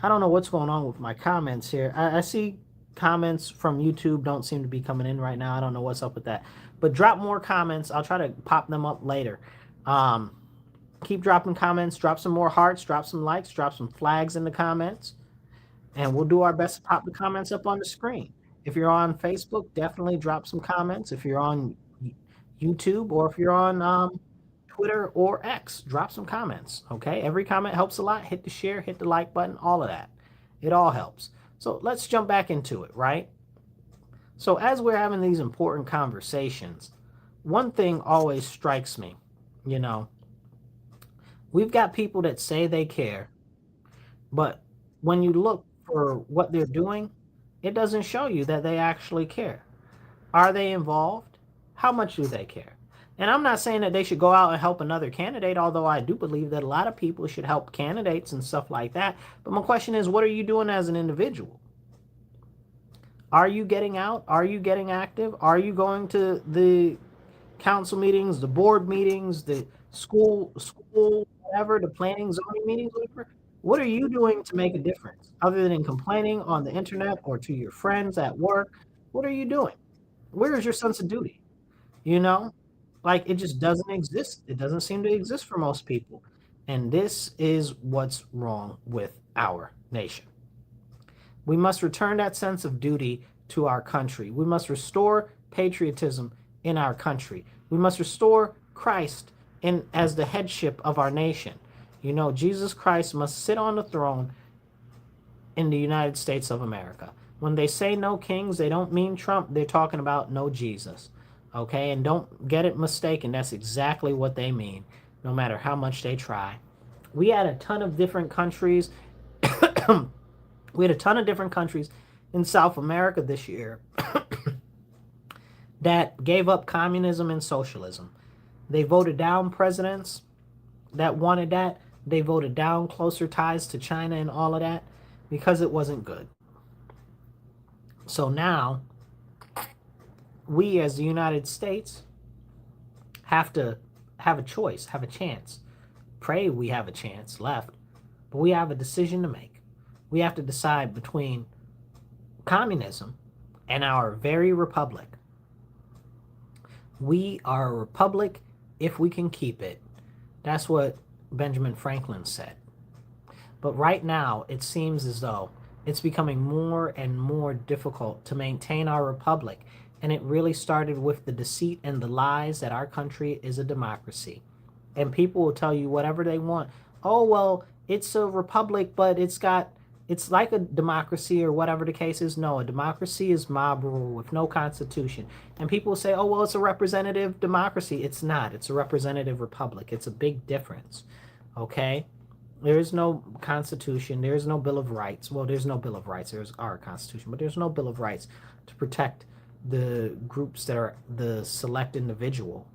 I don't know what's going on with my comments here. I see comments from YouTube don't seem to be coming in right now. I don't know what's up with that. But drop more comments. I'll try to pop them up later. Keep dropping comments. Drop some more hearts. Drop some likes. Drop some flags in the comments. And we'll do our best to pop the comments up on the screen. If you're on Facebook, definitely drop some comments. If you're on YouTube or if you're on Twitter or X, drop some comments, okay? Every comment helps a lot. Hit the share, hit the like button, all of that. It all helps. So let's jump back into it, right? So as we're having these important conversations, one thing always strikes me, we've got people that say they care, but when you look for what they're doing, it doesn't show you that they actually care. Are they involved? How much do they care? And I'm not saying that they should go out and help another candidate, although I do believe that a lot of people should help candidates and stuff like that. But my question is, what are you doing as an individual? Are you getting out? Are you getting active? Are you going to the council meetings, the board meetings, the school, whatever, the planning, zoning meetings, whatever? What are you doing to make a difference other than complaining on the internet or to your friends at work? What are you doing? Where is your sense of duty? Like it just doesn't exist. It doesn't seem to exist for most people. And this is what's wrong with our nation. We must return that sense of duty to our country. We must restore patriotism in our country. We must restore Christ as the headship of our nation. Jesus Christ must sit on the throne in the United States of America. When they say no kings, they don't mean Trump. They're talking about no Jesus. Okay, and don't get it mistaken. That's exactly what they mean, no matter how much they try. We had a ton of different countries. We had a ton of different countries in South America this year that gave up communism and socialism. They voted down presidents that wanted that. They voted down closer ties to China and all of that because it wasn't good. So now we as the United States have to have a choice, have a chance. Pray we have a chance left, but we have a decision to make. We have to decide between communism and our very republic. We are a republic if we can keep it. That's what Benjamin Franklin said. But right now, it seems as though it's becoming more and more difficult to maintain our republic. And it really started with the deceit and the lies that our country is a democracy. And people will tell you whatever they want. Oh, well, it's a republic, but it's like a democracy or whatever the case is. No, a democracy is mob rule with no constitution. And people say, oh, well, it's a representative democracy. It's not. It's a representative republic. It's a big difference. Okay? There is no constitution. There is no Bill of Rights. Well, there's no Bill of Rights. There's our constitution, but there's no Bill of Rights to protect the groups that are the select individual,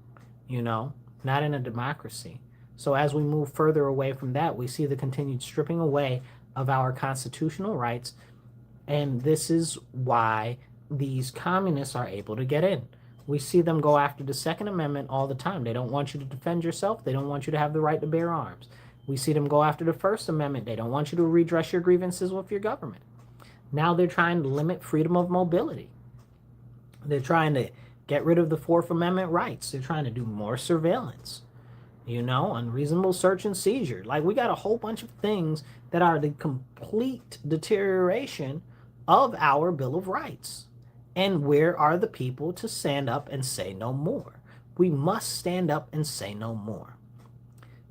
not in a democracy. So as we move further away from that, we see the continued stripping away of our constitutional rights. And this is why these communists are able to get in. We see them go after the Second Amendment all the time. They don't want you to defend yourself. They don't want you to have the right to bear arms. We see them go after the First Amendment. They don't want you to redress your grievances with your government. Now they're trying to limit freedom of mobility. They're trying to get rid of the Fourth Amendment rights. They're trying to do more surveillance. Unreasonable search and seizure. Like, we got a whole bunch of things that are the complete deterioration of our Bill of Rights. And where are the people to stand up and say no more? We must stand up and say no more.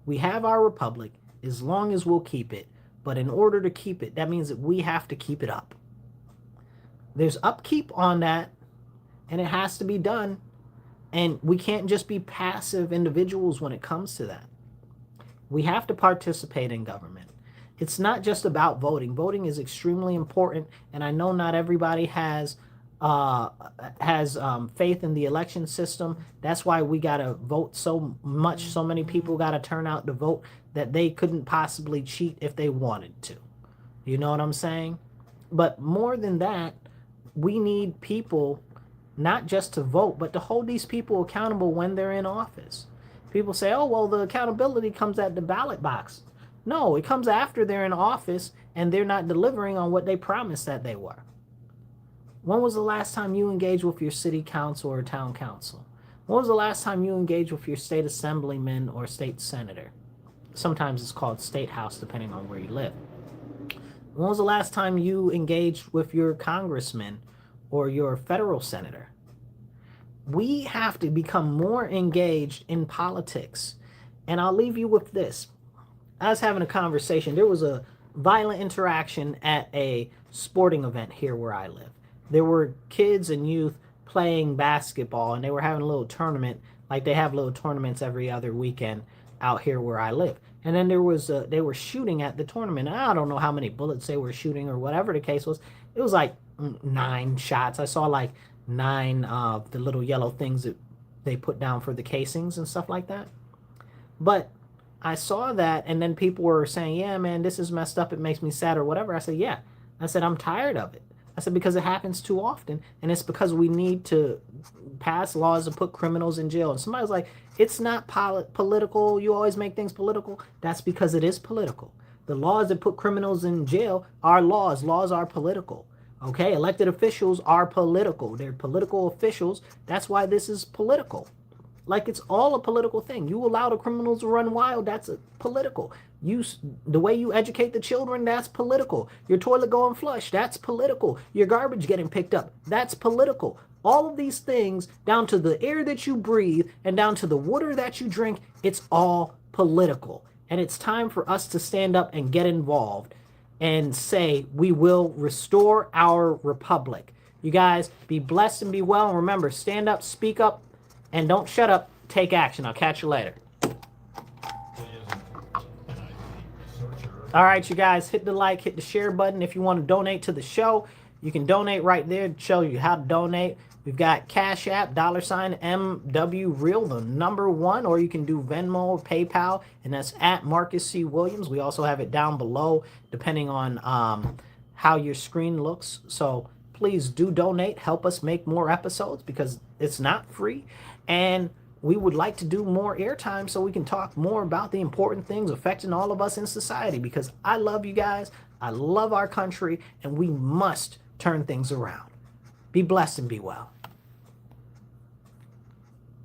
We have our republic as long as we'll keep it. But in order to keep it, that means that we have to keep it up. There's upkeep on that, and it has to be done. And we can't just be passive individuals when it comes to that. We have to participate in government. It's not just about voting. Voting is extremely important, and I know not everybody has faith in the election system. That's why we gotta vote so much. So many people gotta turn out to vote that they couldn't possibly cheat if they wanted to. You know what I'm saying? But more than that, we need people not just to vote, but to hold these people accountable when they're in office. People say, oh, well, the accountability comes at the ballot box. No, it comes after they're in office and they're not delivering on what they promised that they were. When was the last time you engaged with your city council or town council? When was the last time you engaged with your state assemblyman or state senator? Sometimes it's called state house, depending on where you live. When was the last time you engaged with your congressman or your federal senator? We have to become more engaged in politics. And I'll leave you with this. I was having a conversation. There was a violent interaction at a sporting event here where I live. There were kids and youth playing basketball, and they were having a little tournament, like they have little tournaments every other weekend out here where I live. And then there was they were shooting at the tournament. And I don't know how many bullets they were shooting or whatever the case was. It was like 9 shots. I saw like 9 of the little yellow things that they put down for the casings and stuff like that. But I saw that, and then people were saying, yeah, man, this is messed up. It makes me sad or whatever. I said, yeah. I said, I'm tired of it. I said, because it happens too often, and it's because we need to pass laws to put criminals in jail. And somebody's like, it's not political. You always make things political. That's because it is political. The laws that put criminals in jail are laws. Laws are political. Okay, elected officials are political. They're political officials. That's why this is political. Like, it's all a political thing. You allow the criminals to run wild, that's political. The way you educate the children, that's political. Your toilet going flush, that's political. Your garbage getting picked up, that's political. All of these things, down to the air that you breathe and down to the water that you drink, it's all political. And it's time for us to stand up and get involved and say, we will restore our republic. You guys, be blessed and be well. And remember, stand up, speak up, and don't shut up. Take action. I'll catch you later. All right, you guys, hit the like, hit the share button. If you want to donate to the show, you can donate right there to show you how to donate. We've got Cash App, $MW Real, the number 1, or you can do Venmo, PayPal, and that's at Marcus C. Williams. We also have it down below, depending on how your screen looks. So please do donate. Help us make more episodes because it's not free. And we would like to do more airtime so we can talk more about the important things affecting all of us in society, because I love you guys. I love our country, and we must turn things around. Be blessed and be well.